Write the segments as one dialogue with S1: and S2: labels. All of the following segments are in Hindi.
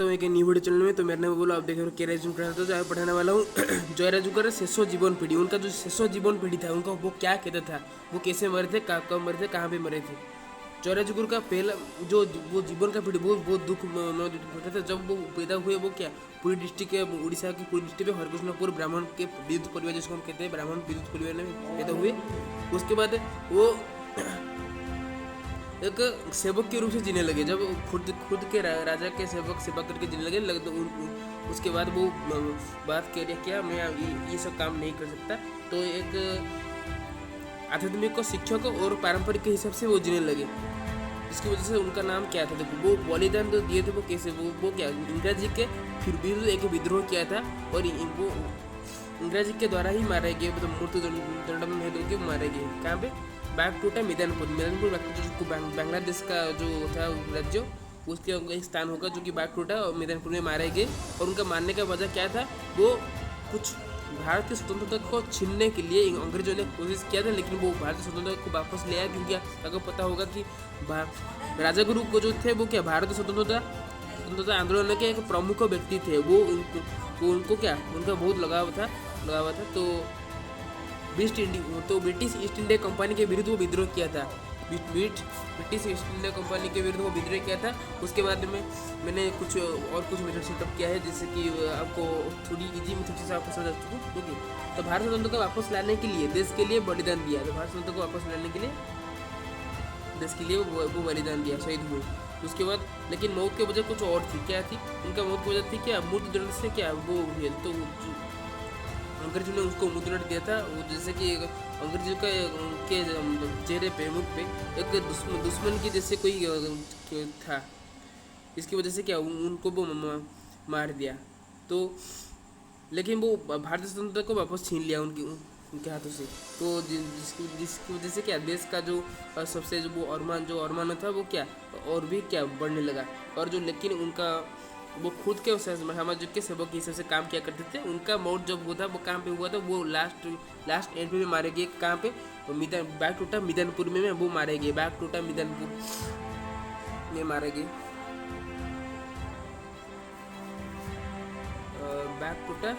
S1: स्वागत है एक न्यू वीडियो चैनल में। तो मेरे नाम बोला आप देख रहे हो के रेज्यूम कर तो जो पढ़ाने वाला हूँ जय राजूकर शेष जीवन पीढ़ी। उनका जो शेष जीवन पीढ़ी था उनका वो क्या कहता था, वो कैसे मरे थे, कब मरे थे, कहाँ पे मरे थे। जय राजूकर का पहला जो वो जीवन का पीढ़ी बहुत दुख होता था जब वो पैदा हुए। वो क्या पूरी डिस्ट्रिक्ट उड़ीसा की पूरी डिस्ट्रिक्ट में हरकृष्णपुर ब्राह्मण के विद्युत परिवार जिसको हम कहते हैं ब्राह्मण विद्युत परिवार में पैदा हुए। उसके बाद वो एक सेवक के रूप से जीने लगे। जब खुद के राजा के सेवा करके जीने लगे तो उसके बाद वो बात कह रहे क्या मैं ये सब काम नहीं कर सकता। तो एक आध्यात्मिक शिक्षक और पारंपरिक के हिसाब से वो जीने लगे, जिसकी वजह से उनका नाम क्या था। देखो वो बलिदान तो दिए थे, वो कैसे वो क्या इंदिरा जी के फिर भी एक विद्रोह किया था और वो इंदिरा जी के द्वारा ही मारे गए, मतलब मृत्यु दंड में भेद होकर मारे गए। कहाँ पे बागटोटा मिदनपुर बांग्लादेश का जो था राज्य उसके एक स्थान होगा जो कि बागटोटा और मिदनपुर में मारे गए। और उनका मारने का वजह क्या था, वो कुछ भारत की स्वतंत्रता को छीनने के लिए अंग्रेजों ने कोशिश किया था, लेकिन वो भारतीय स्वतंत्रता को वापस ले आया। क्योंकि अगर पता होगा कि राजा गुरु को जो थे वो क्या भारतीय स्वतंत्रता आंदोलन के एक प्रमुख व्यक्ति थे। वो उनको क्या उनका बहुत लगाव था। तो ब्रिटिश ईस्ट इंडिया कंपनी के विरुद्ध वो विद्रोह किया था। ब्रिटिश ईस्ट इंडिया कंपनी के विरुद्ध वो विद्रोह किया था। उसके बाद में मैंने कुछ मेथड सेटअप किया है जिससे कि आपको थोड़ी इजी मेथड से आपको समझ सकूँ। ओके, तो भारत स्वतंत्रता को वापस लाने के लिए देश के लिए बलिदान दिया। तो भारत स्वतंत्रता को वापस लाने के लिए देश के लिए वो बलिदान दिया, शहीद हुए। उसके बाद लेकिन मौत की वजह कुछ और थी। क्या थी उनका मौत की वजह थी क्या मृत्यु दंड से क्या वो हुए। तो अंग्रेजों ने उसको मृत्यु दंड दिया था। वो जैसे कि अंग्रेजों के चेहरे पे मुख पे एक दुश्मन की जैसे कोई था, इसकी वजह से क्या उनको वो मार दिया। तो लेकिन वो भारतीय स्वतंत्रता को वापस छीन लिया उनके हाथों से। तो जिसकी वजह से क्या देश का जो सबसे जो वो अरमान था वो क्या और भी क्या बढ़ने लगा। और जो लेकिन उनका वो खुद के समाज के सेवक के हिसाब से काम किया करते थे। उनका मौत जब हुआ था वो कहाँ पे हुआ था, वो लास्ट एंड में मारे गए। कहाँ पे बागटोटा मिदनपुर में वो मारे गए। बागटोटा मिदनपुर में मारे गए। बागटोटा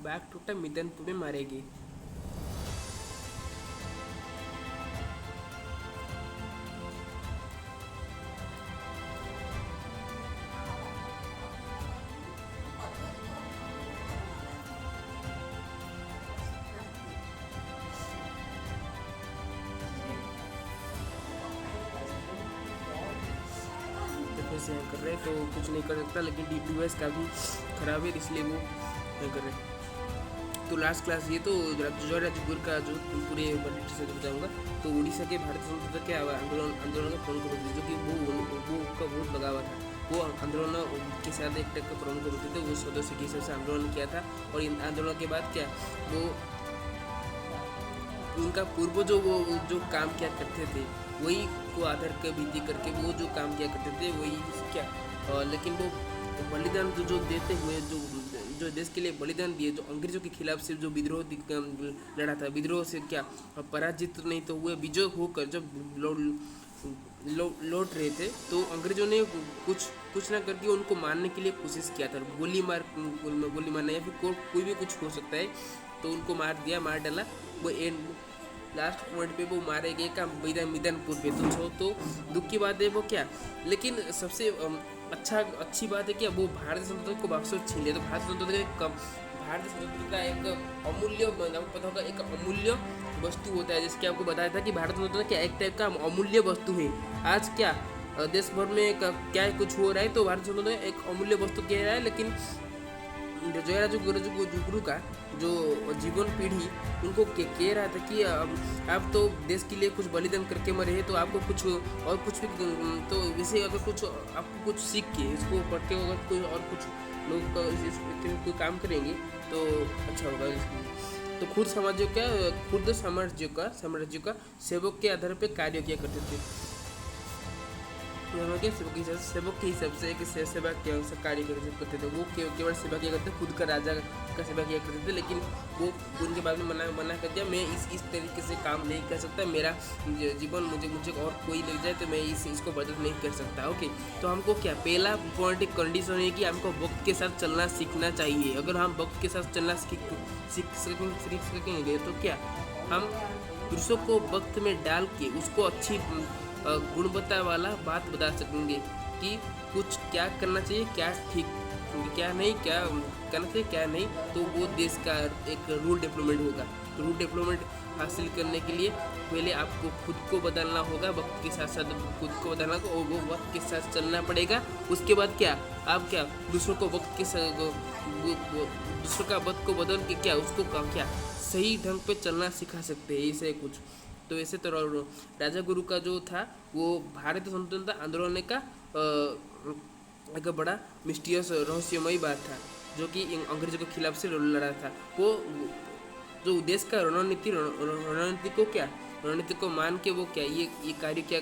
S1: बागटोटा मिदनपुर में मारे गए। से कर रहे तो कुछ नहीं कर सकता, लेकिन डिवाइस काफ़ी ख़राब है इसलिए वो नहीं कर रहे। तो लास्ट क्लास ये तो जय राजगुरु का जो पूरे डिटेल से बताऊँगा। तो उड़ीसा के भारतीय स्वतंत्रता के आंदोलन का प्रमुख व्यक्ति जो कि वो का बहुत लगावा था। वो आंदोलन के साथ एक टाइप का प्रमुख व्यक्ति थे। वो सदस्य के हिसाब से आंदोलन किया था। और इन आंदोलन के बाद क्या वो उनका पूर्वजों वो जो काम किया करते थे वही को आधार का भित्ति करके वो जो काम किया करते थे वही क्या। लेकिन वो बलिदान जो देते हुए जो देश के लिए बलिदान दिए, जो अंग्रेजों के खिलाफ से जो विद्रोह लड़ा था, विद्रोह से क्या पराजित नहीं तो हुए विजय होकर जब लौट रहे थे तो अंग्रेजों ने कुछ ना करके उनको मारने के लिए कोशिश किया था। गोली मारना या फिर कोई भी कुछ हो सकता है। तो उनको मार डाला। वो लास्ट पॉइंट पे वो मारे गए का मिदनपुर पे। तो दुख की बात है वो क्या, लेकिन सबसे अच्छी बात है कि वो भारतीय स्वतंत्रता को वापस छीन लिया। तो भारतीय स्वतंत्रता एक अमूल्य, आपको पता होगा एक अमूल्य वस्तु होता है, जिसके आपको बताया था कि भारतीय स्वतंत्रता क्या एक टाइप का अमूल्य वस्तु है। आज क्या देश भर में क्या कुछ हो रहा है तो भारतीय स्वतंत्रता एक अमूल्य वस्तु कह रहा है। लेकिन जय राजगुरु का जो जीवन पीढ़ी उनको कह रहा था कि आप तो देश के लिए कुछ बलिदान करके मरे हैं, तो आपको कुछ और कुछ भी तो वैसे अगर कुछ आपको कुछ सीख के इसको पढ़ के अगर कोई और कुछ लोग इस में कोई काम करेंगे तो अच्छा होगा इसमें। तो खुद साम्राज्य का सेवक के आधार पर कार्य किया करते थे। सेवक के हिसाब से एक सेवा कार्य करते थे। वो केवल सेवा किया करते, खुद का राजा का सेवा किया करते थे, लेकिन वो उनके बाद में मना कर दिया, मैं इस तरीके से काम नहीं कर सकता, मेरा जीवन मुझे और कोई ले जाए तो मैं इसको बदल नहीं कर सकता। ओके, तो हमको क्या पहला पॉइंट कंडीशन है कि हमको वक्त के साथ चलना सीखना चाहिए। अगर हम वक्त के साथ चलना सीख सकेंगे तो क्या हम दूसरों को वक्त में डाल के उसको अच्छी गुणवत्ता वाला बात बता सकेंगे कि कुछ क्या करना चाहिए, क्या ठीक, क्या नहीं, क्या करना चाहिए, क्या नहीं। तो वो देश का एक रूल डेवलपमेंट होगा। तो रूल डेवलपमेंट हासिल करने के लिए पहले आपको खुद को बदलना होगा, वक्त के साथ साथ खुद को बदलना होगा और वो वक्त के साथ चलना पड़ेगा। उसके बाद क्या आप क्या दूसरों को वक्त के साथ दूसरों का वक्त को बदल के क्या उसको क्या सही ढंग पे चलना सिखा सकते हैं। ऐसे कुछ तो ऐसे तो राजा गुरु का जो था वो भारतीय स्वतंत्रता आंदोलन का एक बड़ा मिस्टीरियस रहस्यमयी बात था, जो कि अंग्रेजों के खिलाफ से लड़ा था। वो जो देश का रणनीति को मान के वो क्या ये कार्य क्या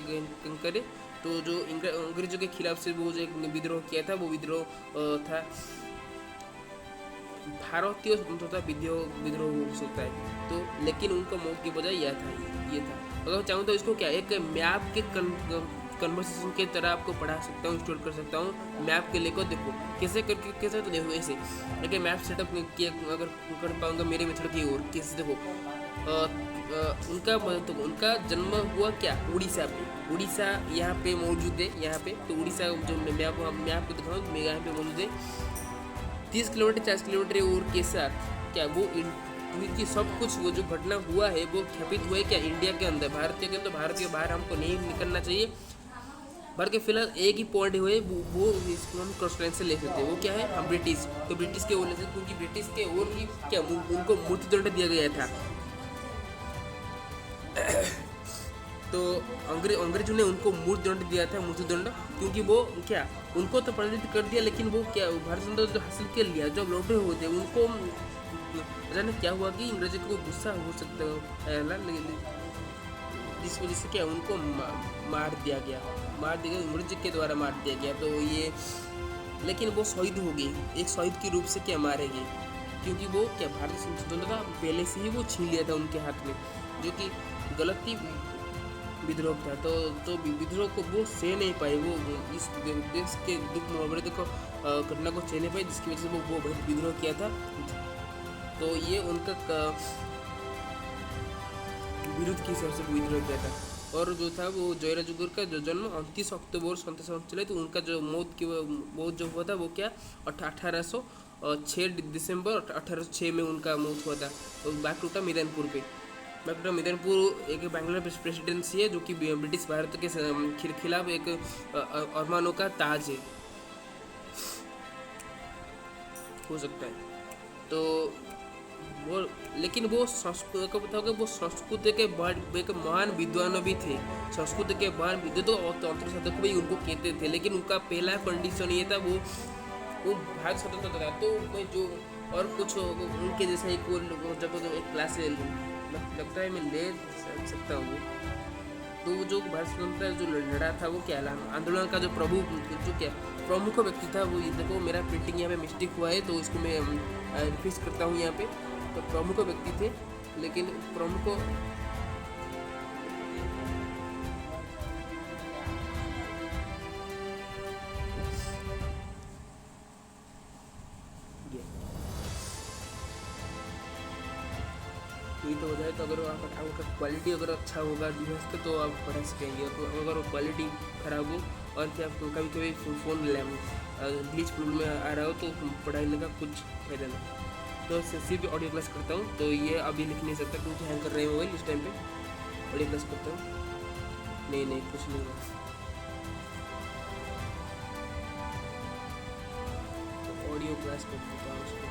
S1: करे। तो जो अंग्रेजों के खिलाफ से वो जो एक विद्रोह किया था, वो विद्रोह था भारतीय स्वतंत्रता विद्रोह हो सकता है। तो लेकिन उनका मौत की वजह ये था। अगर चाहूँ तो इसको क्या एक मैप के कन्वर्सेशन की तरह आपको पढ़ा सकता हूँ, स्टोर कर सकता हूँ। मैप के लेकर देखो कैसे करके कैसे, तो देखो ऐसे एक मैप सेटअप किया अगर कर पाऊंगा मेरे मेथड की ओर। कैसे देखो उनका जन्म हुआ क्या उड़ीसा पे। उड़ीसा यहाँ पे मौजूद है, यहाँ पे तो उड़ीसा जो मैं आपको दिखाऊँ यहाँ पे मौजूद है। 30 किलोमीटर 40 किलोमीटर और के साथ क्या वो क्योंकि सब कुछ वो जो घटना हुआ है वो स्थापित हुआ है क्या इंडिया के अंदर, भारतीय के अंदर। भारत के बाहर हमको नहीं निकलना चाहिए। भारत के फिलहाल एक ही पॉइंट हुए वो इसको हम क्रॉस लाइन से ले सकते हैं। वो क्या है, हम ब्रिटिश। तो ब्रिटिश के ओर ले सकते क्योंकि ब्रिटिश के ओर ही क्या उनको मृत्युदंड दिया गया था। तो अंग्रेजों ने उनको मृत्युदंड दिया था, मृत्युदंड, क्योंकि वो क्या उनको तो पराजित कर दिया, लेकिन वो क्या भारत स्वतंत्रता जो हासिल कर लिया, जब लौटे हुए थे उनको जाने क्या हुआ कि अंग्रेजों को गुस्सा हो सकता है, जिस वजह से क्या उनको मार दिया गया, अंग्रेज के द्वारा मार दिया गया। तो ये लेकिन वो शहीद हो गए, एक शहीद के रूप से क्या मारे गए, क्योंकि वो क्या भारतीय स्वतंत्रता पहले से ही वो छीन लिया था उनके हाथ में, जो कि गलती विद्रोह था। तो विद्रोह को वो सह नहीं पाए, वो इस देश के दुख मुआवजे को घटना को सह नहीं पाए, जिसकी वजह से वो विद्रोह किया था। तो ये उनका विरुद्ध की हिसाब से विद्रोह किया था। और जो था वो जयराजुगुर का जो जन्म 29 अक्टूबर 1747 तो उनका जो मौत जो हुआ था वो क्या 1806 दिसंबर 1806 में उनका मौत हुआ था। तो बागडोगरा मैदानपुर पे। बागडोगरा मैदानपुर एक बांग्ला प्रेसिडेंसी है, जो कि ब्रिटिश भारत के खिलाफ एक अरमानों का ताज है, हो सकता है। तो वो लेकिन वो संस्कृत को बताओगे, वो संस्कृत के एक महान विद्वान भी थे। संस्कृत के महान विद्वान तो तंत्र साधक भी उनको कहते थे, लेकिन उनका पहला कंडीशन ये था वो भारत स्वतंत्रता था। तो मैं जो और कुछ उनके जैसा एक जब एक क्लास लगता है मैं ले सकता हूँ। तो जो भारत स्वतंत्रता जो लड़ा था वो क्या आंदोलन का जो प्रमुख व्यक्ति था वो, ये देखो मेरा प्रिंटिंग यहाँ पे मिस्टेक हुआ है तो इसको मैं रिफिक्स करता हूँ यहाँ पे। तो प्रमुख व्यक्ति थे, लेकिन प्रमुख ये तो हो जाए। तो अगर आपका क्वालिटी अगर अच्छा होगा डिवाइस का तो आप पढ़ा सकेंगे। तो अगर क्वालिटी खराब हो और क्या कभी कभी फ़ोन ग्लिच प्रॉब्लम आ रहा हो तो पढ़ाई का कुछ फायदा नहीं। तो सिर्फ ऑडियो क्लास करता हूँ, तो ये अभी लिख नहीं सकता क्योंकि हैंग कर रहे हैं मोबाइल इस टाइम पे। ऑडियो क्लास करता हूँ, नहीं कुछ नहीं हुआ। तो ऑडियो क्लास कर देता हूँ उसको।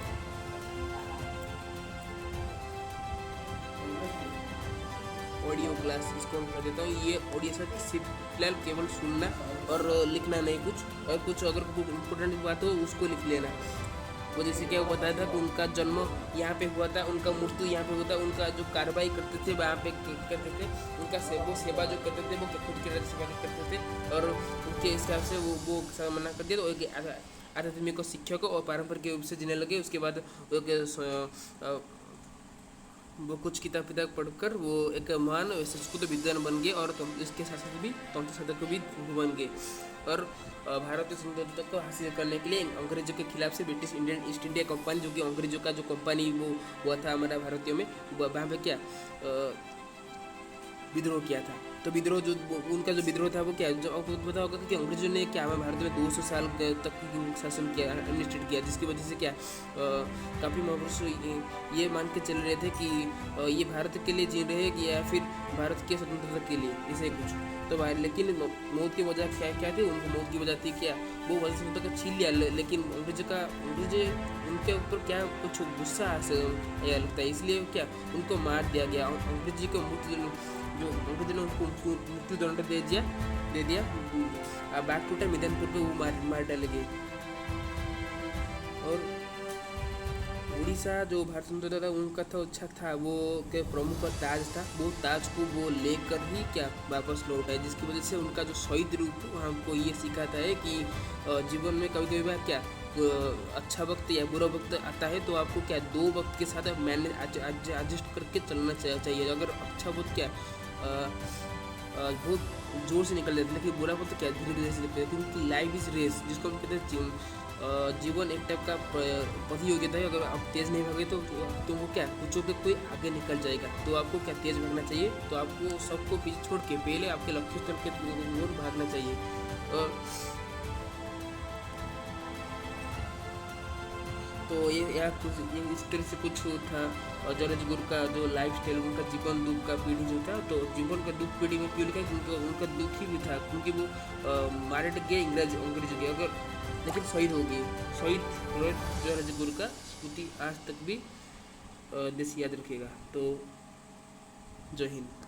S1: ऑडियो क्लास इसको मैं कर देता हूँ। ये ऑडियो से फिलहाल केवल सुनना और लिखना नहीं कुछ, और कुछ अगर कुछ इम्पोर्टेंट बात हो उसको लिख लेना। वो जैसे क्या वो बताया था कि उनका जन्म यहाँ पे हुआ था, उनका मृत्यु यहाँ पे हुआ था, उनका जो कार्रवाई करते थे वहाँ पे करते थे, उनका वो सेवा जो करते थे वो खुद की सेवा करते थे, और उनके हिसाब से वो मना कर दिया। तो एक आध्यात्मिक शिक्षक और पारंपरिक रूप से जीने लगे। उसके बाद वो कुछ किताब पढ़कर वो एक महान संस्कृत विद्वान बन गए, और इसके साथ साथ भी तंत्र साधक भी बन गए। और भारतीय स्वतंत्रता को हासिल करने के लिए अंग्रेजों के खिलाफ से British Indian east India company, जो कि अंग्रेजों का जो कंपनी वो हुआ था हमारा भारतीयों में, वहाँ पे क्या विद्रोह किया था। तो विद्रोह जो उनका जो विद्रोह था वो क्या, जो आपको पता होगा कि अंग्रेजों ने क्या हमारे भारत में 200 साल तक शासन किया, एडमिनिस्ट्रेट किया, जिसकी वजह से क्या काफ़ी महापुरुष ये मान के चल रहे थे कि ये भारत के लिए जी रहे हैं या फिर भारत के स्वतंत्रता के लिए, इसे कुछ तो लेकिन मौत की वजह क्या थी, उनकी मौत की वजह थी क्या, वो वजह स्वतंत्रता छीन लिया। लेकिन अंग्रेज उनके ऊपर क्या कुछ गुस्सा आया लगता है, इसलिए क्या उनको मार दिया गया। अंग्रेज जी को जो अंग्रेज ने उनको मृत्यु दंड दे दिया बागकोटा मैदानपुर पे वो मार डाले गए। और उड़ीसा जो भारत स्वतंत्रता था उनका तो अच्छा था, वो के प्रमुख ताज था, वो ताज को वो लेकर ही क्या वापस लौट आए, जिसकी वजह से उनका जो शहीद रूप हमको ये सिखाता है कि जीवन में कभी कभी क्या अच्छा वक्त या बुरा वक्त आता है तो आपको क्या दो वक्त के साथ मैनेज एडजस्ट करके चलना चाहिए। अगर अच्छा वक्त क्या बहुत जोर से निकल जाता है, लेकिन बुरा वक्त क्या धीरे धीरे से निकलता है, क्योंकि लाइफ इज रेस जिसको हम कहते हैं जीवन एक टाइप का प्रतियोगिता है। अगर आप तेज़ नहीं भागे तो तुमको क्या कुछ पे कोई आगे निकल जाएगा। तो आपको क्या तेज़ भागना चाहिए, तो आपको सबको पीछे छोड़ के पहले आपके लक्ष्य स्थल के ओर भागना चाहिए। और तो ये इस तरह से कुछ था जॉर्ज गुरु का जो लाइफ स्टाइल, उनका जीवन दुख का पीढ़ी जो था, तो जीवन का दुख पीढ़ी में क्यों लिखा, क्योंकि उनका दुख ही भी था, क्योंकि वो मारे गए अंग्रेजों के, अगर लेकिन शहीद हो गए। शहीद जॉर्ज गुरु का स्मृति आज तक भी देश याद रखेगा। तो जय हिंद।